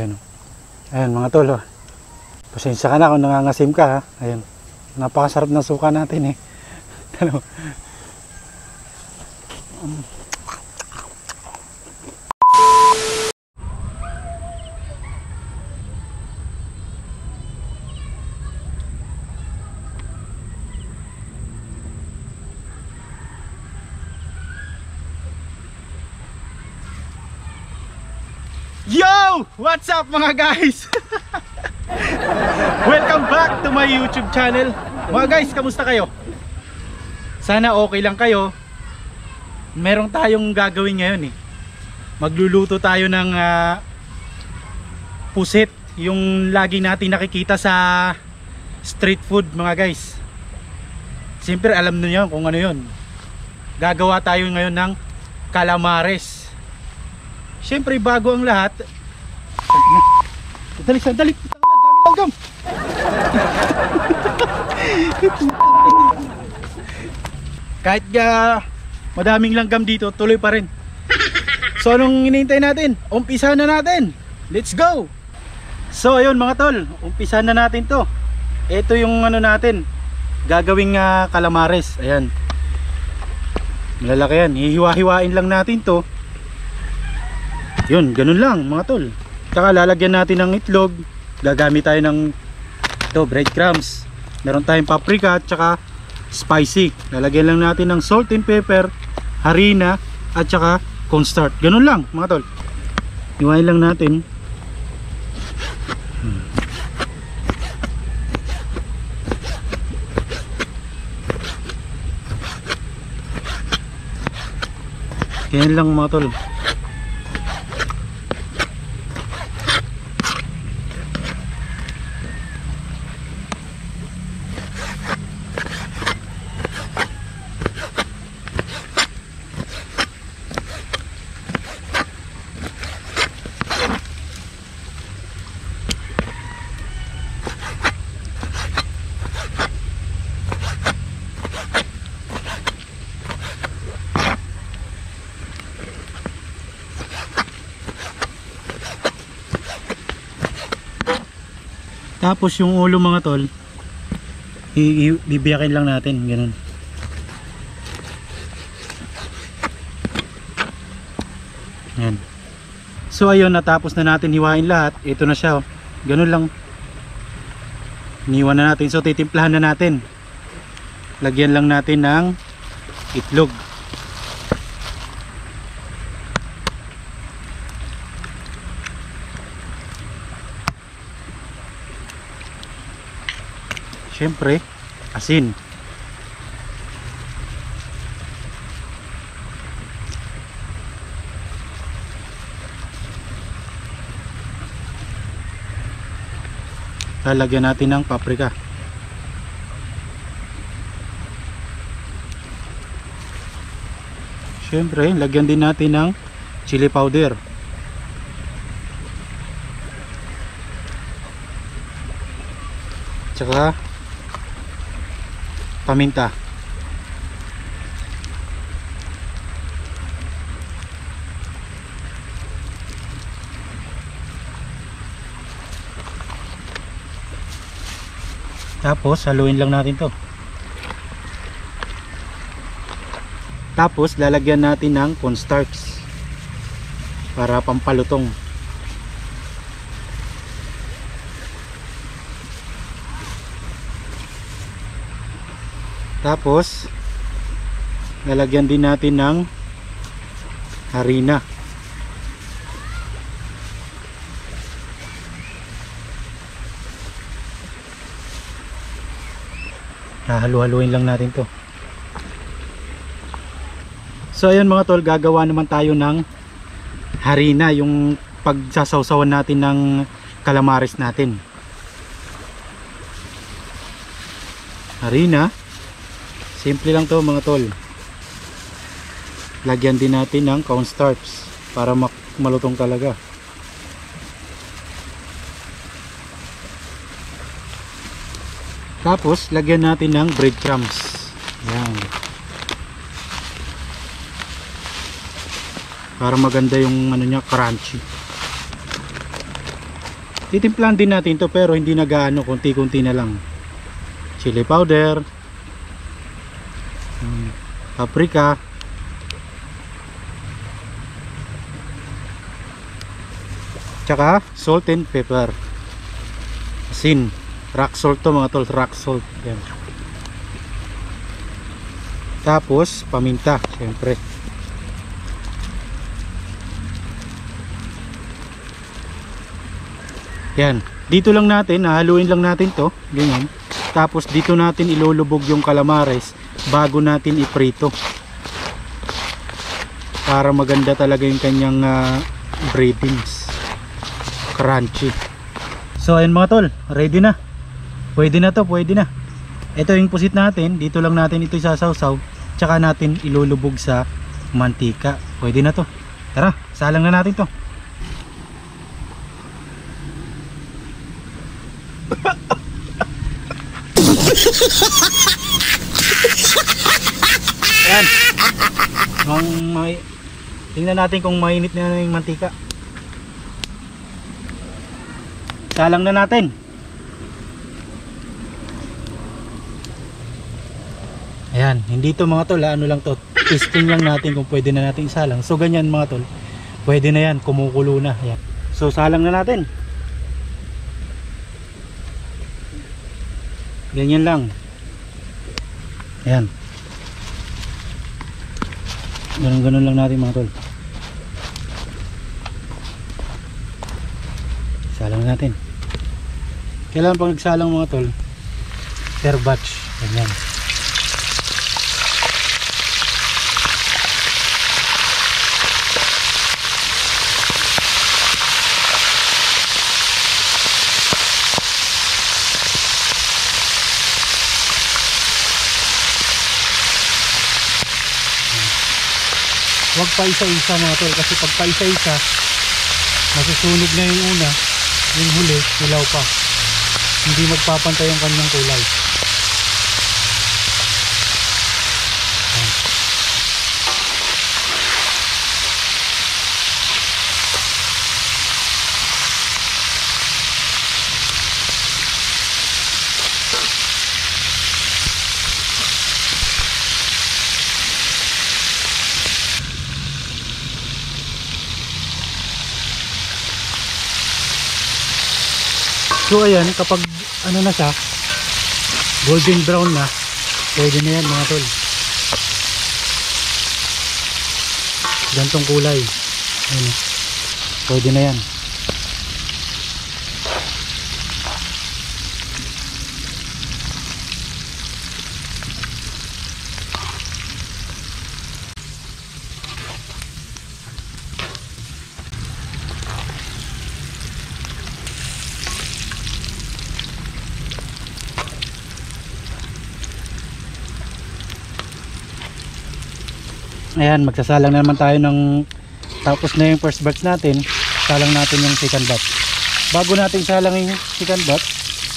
Ayan. Ayan mga tol. Oh. Pasensya ka na kung nangangasim ka ha. Ayan. Napakasarap ng suka natin eh. Ano? Yo! What's up mga guys? Welcome back to my YouTube channel. Mga guys, kamusta kayo? Sana okay lang kayo. Meron tayong gagawin ngayon eh. Magluluto tayo ng pusit. Yung lagi natin nakikita sa street food mga guys. Siyempre alam niyo kung ano yun. Gagawa tayo ngayon ng calamares. Siyempre bago ang lahat. Sandali. Dami langgam. Kahit madaming langgam dito, tuloy pa rin. So anong hinihintay natin? Umpisa na natin. Let's go. So ayun mga tol, umpisa na natin to. Ito yung ano natin, gagawing calamares. Ayan. Malalaki yan. Hihiwa-hiwain lang natin to. Yun, ganun lang mga tol. Saka lalagyan natin ng itlog. Gagamit tayo ng breadcrumbs. Meron tayong paprika at saka spicy. Lalagyan lang natin ng salt and pepper, harina at saka cornstarch. Ganun lang mga tol. Iwain lang natin. Ganyan lang mga tol. Tapos yung ulo mga tol, bibiyakin lang natin, ganun. Yan. So ayun, natapos na natin hiwain lahat. Ito na siya, oh. Ganun lang. Iniwan na natin. So titimplahan na natin. Lagyan lang natin ng itlog. Siyempre, asin. Lalagyan natin ng paprika. Siyempre, lagyan din natin ng chili powder. Tsaka paminta. Tapos haluin lang natin to. Tapos lalagyan natin ng cornstarch para pampalutong. Tapos lalagyan din natin ng harina. Halu-haluin lang natin to. So ayun mga tol, gagawa naman tayo ng harina, yung pagsasawsawan natin ng calamares natin. Harina. Simple lang to mga tol. Lagyan din natin ng cornstarch para malutong talaga. Tapos lagyan natin ng breadcrumbs. Yan. Para maganda yung ano niya, crunchy. Titimplahan din natin to pero hindi na gaano, konti-konti na lang. Chili powder, paprika, tsaka salt and pepper. Asin, rock salt to mga tol, rock salt. Yan. Tapos paminta, syempre. Yan, dito lang natin, haluin lang natin to, ganyan. Tapos dito natin ilulubog yung calamares bago natin iprito. Para maganda talaga yung kanyang breadings. Crunchy. So ayun mga tol, ready na. Pwede na to, pwede na. Ito yung pusit natin, dito lang natin ito isasawsaw. Tsaka natin ilulubog sa mantika. Pwede na to. Tara, salang na natin to. Ayan. Tingnan natin kung mainit na yung mantika. Salang na natin. Ayan, hindi to mga tol, ano lang to, testing lang natin kung pwede na natin isalang. So ganyan mga tol, pwede na yan, kumukulo na. Ayan. So salang na natin. Ganyan lang. Ayan. Ganun lang natin mga tol. Salang natin. Kailangan pag nagsalang mga tol, per batch. Ganyan. Huwag pa isa-isa mga tol, kasi pag pa isa-isa masusunog na yung una, yung huli hilaw pa, hindi magpapantay ang kanyang kulay. So ayan, kapag ano na siya, golden brown na, pwede na yan mga tol. Gantong kulay. Ayan, pwede na yan. Ayan, magsasalang na naman tayo ng, tapos na yung first batch natin, salang natin yung second batch. Bago natin salang yung second batch,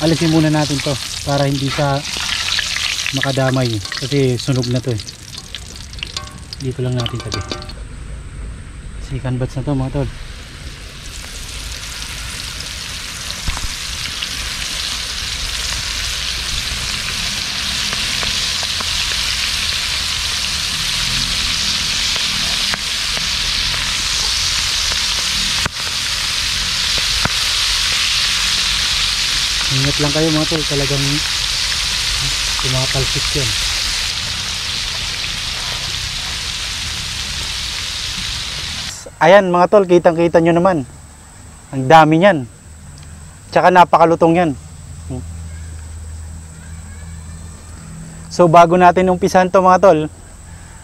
alisin muna natin to para hindi sa makadamay, kasi sunog na to eh. Dito lang natin tabi. Second batch na to mga tol. Ingat lang kayo mga tol, talagang tumatalsik yan. Ayan mga tol, kitang kita nyo naman, ang dami nyan, tsaka napakalutong yan. So bago natin umpisan to mga tol,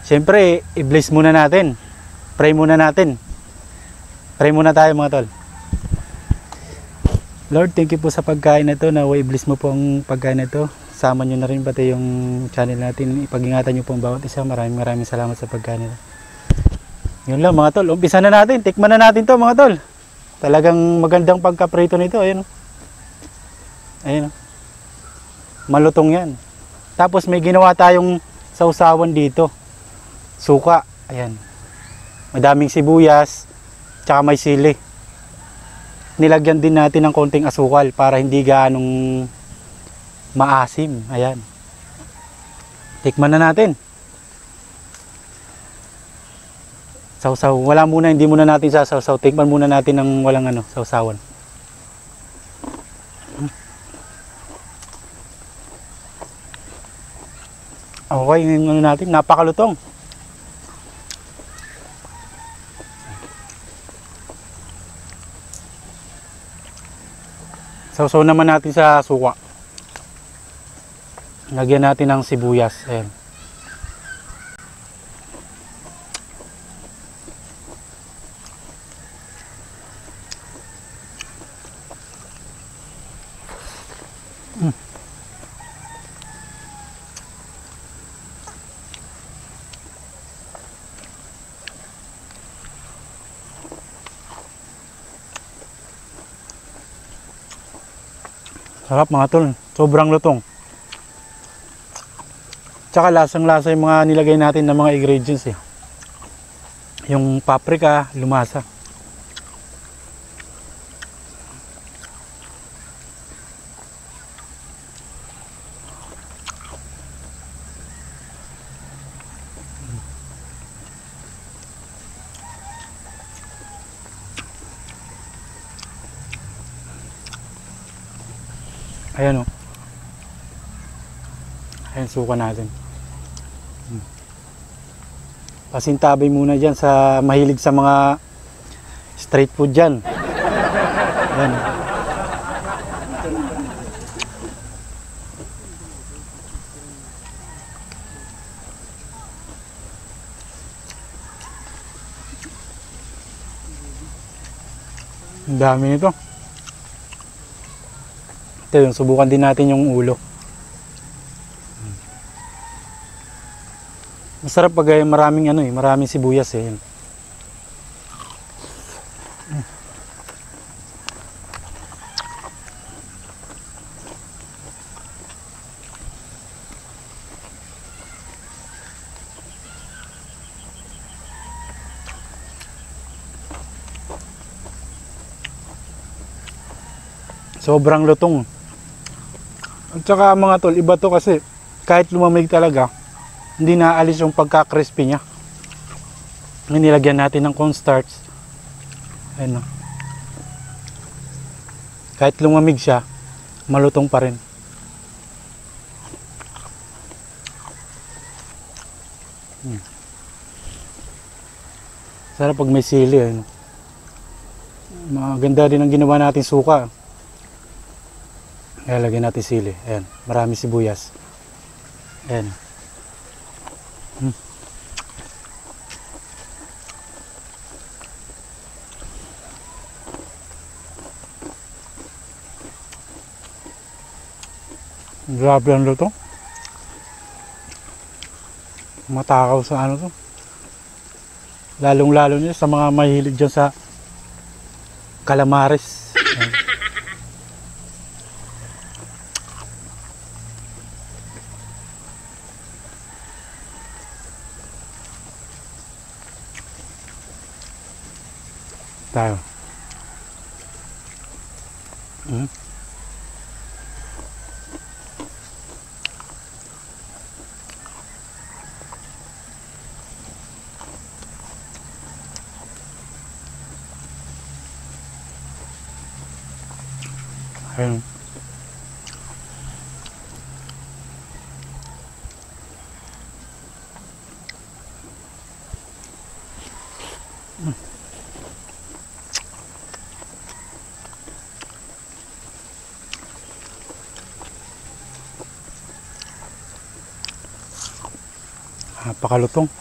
syempre i-bless muna natin, pray muna natin. Pray muna tayo mga tol. Lord, thank you po sa pagkain na ito. Naway bless mo po ang pagkain na ito. Sama nyo na rin pati yung channel natin. Ipag-ingatan nyo po ang bawat isa. Maraming salamat sa pagkain na ito. Yun lang mga tol. Umpisa na natin. Tikman na natin to mga tol. Talagang magandang pagkaprito nito. Ayun. Ayun. Malutong yan. Tapos may ginawa tayong sausawan dito. Suka. Ayan. Madaming sibuyas. Tsaka may sili. nilagyan din natin ng konting asukal para hindi ganong maasim. Ayan. Tikman na natin. Sausaw. Wala muna, hindi muna natin sasawsaw. Tikman muna natin ng walang sausawan. Okay, yung natin, napakalutong. Sausaw naman natin sa suka. Lagyan natin ng sibuyas. Ayan. Sarap mga tol, sobrang lutong. Tsaka lasang-lasa yung mga nilagay natin na mga ingredients eh. Yung paprika, lumasa. Ayan o. Ayan, suka natin. Pasintabi muna dyan sa mahilig sa mga street food dyan. Ayan. Ang dami nito. Ito yung subukan din natin yung ulo. Masarap pag maraming maraming sibuyas eh. Sobrang lutong. At saka mga tol, iba to kasi kahit lumamig talaga, hindi naalis yung pagka-crispy niya. Nilagyan natin ng cornstarch. Ayun. Kahit lumamig siya, malutong pa rin. Sarap pag may sili. Ayun. Maganda rin ang ginawa natin suka. Kaya lagyan natin sili. Ayan, marami sibuyas. Ayan. Grabe ang luto. Matakaw sa to. Lalong-lalo niya sa mga mahilig dyan sa calamares. Ayan. Tayo. Ayun. Napakalutong.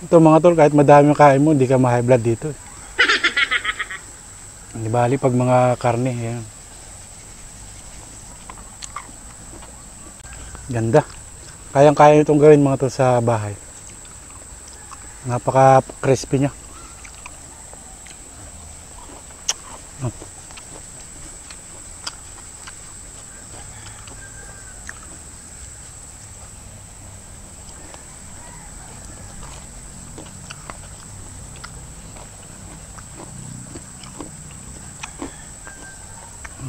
Ito mga tol, kahit madami yung kain mo, hindi ka ma-high blood dito. Hindi bali pag mga karne. Yan. Ganda. Kayang-kaya itong gawin mga tol sa bahay. Napaka-crispy niya.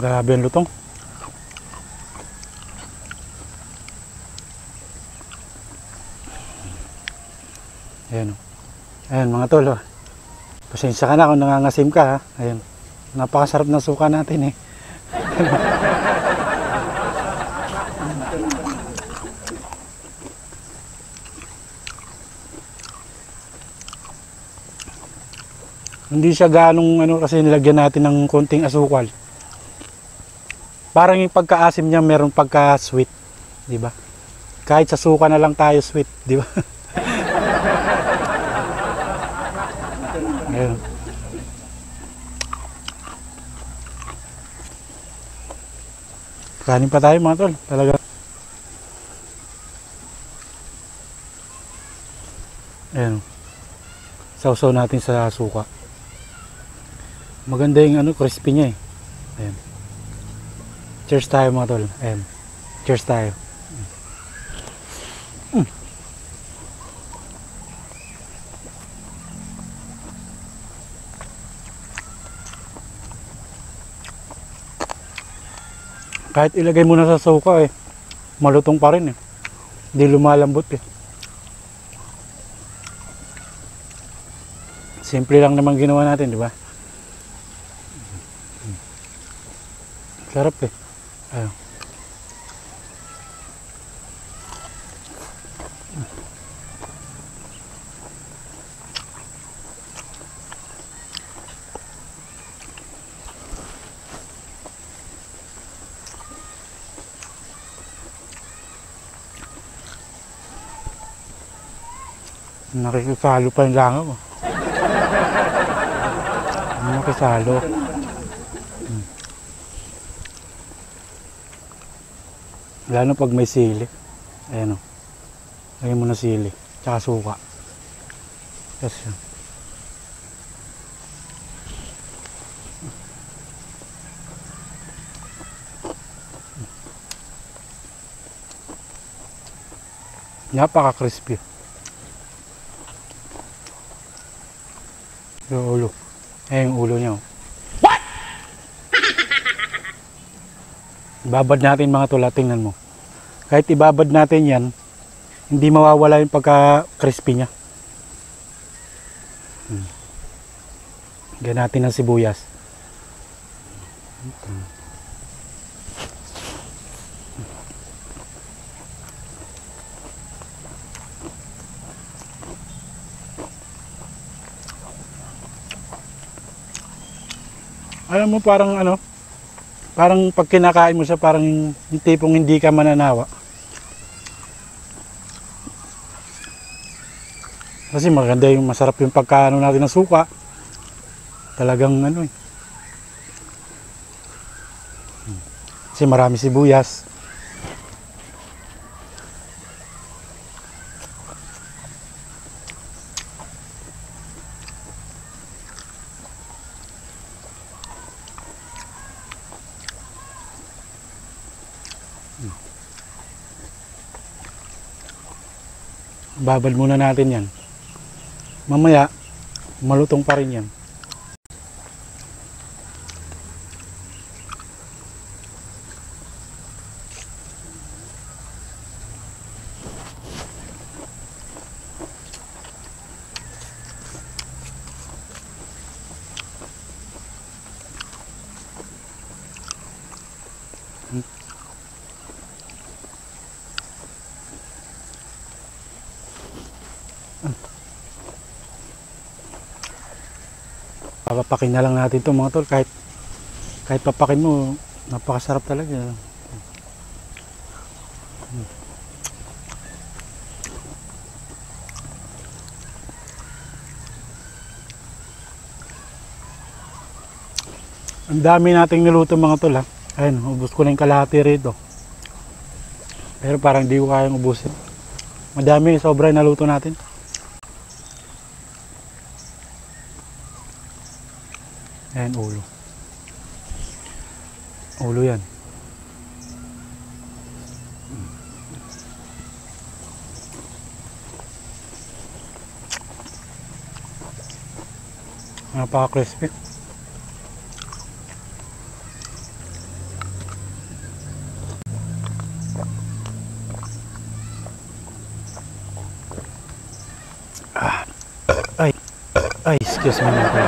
Grabe ang lutong. Ayan. Ayan mga tol. Oh. Pasensya ka na kung nangangasim ka ha. Ayan. Napakasarap ng suka natin eh. Hindi siya ganong ano kasi nilagyan natin ng konting asukal. Parang yung pagkaasim niya meron pagka-sweet, 'di ba? Kahit sa suka na lang tayo sweet, 'di ba? Ayan. Kanin pa tayo mga tol, talaga. Ayan. Sausaw natin sa suka. Maganda yung ano, crispy niya eh. Ayan. Cheers tayo mga tol. Ayan. Cheers tayo. Kahit ilagay mo na sa suka eh, malutong pa rin eh. Hindi lumalambot eh. Simple lang naman ginawa natin, di ba? Sarap eh. Ayun. Nakikisalo pa yung langaw mo. Nakisalo. Lalo pag may sili. Ayan o. Lagyan mo na sili. Tsaka suka. Yes, yun. Napaka-crispy. Yung ulo. Yung ulo niya. What? Ibabad natin mga tula, tingnan mo. Kahit ibabad natin yan, hindi mawawala yung pagka-crispy niya. Lagyan natin ng sibuyas. Alam mo parang ano, parang pag kinakain mo siya parang yung tipong hindi ka mananawa. Kasi maganda yung masarap yung pagkaano natin ng suka. Talagang ano eh. Kasi marami sibuyas. Babad muna natin yan. Mamaya, malutong pa rin yan. Papapakin na lang natin ito mga tol, kahit papakin mo, napakasarap talaga. Ang dami nating niluto mga tol ha. Ayun, ubos ko na yung kalahati rito. Pero parang di ko kayang ubusin. Madami, sobra yung naluto natin. Ayan, ulo. Ulo yan. Napaka-crispy. Ay, excuse me mga tol.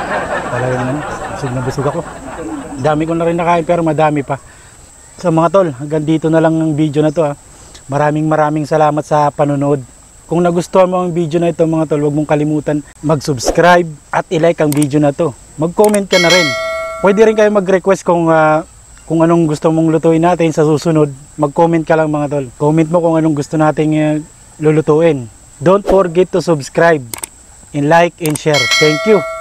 Talagang busog na busog ako. Dami ko na rin nakain pero madami pa. So mga tol, hanggang dito na lang ang video na to ha. Maraming salamat sa panonood. Kung nagustuhan mo ang video na ito mga tol, huwag mong kalimutan mag-subscribe at i-like ang video na to. Mag-comment ka na rin. Pwede rin kayo mag-request kung anong gusto mong lutuin natin sa susunod. Mag-comment ka lang mga tol. Comment mo kung anong gusto nating lulutuin. Don't forget to subscribe and like and share. Thank you.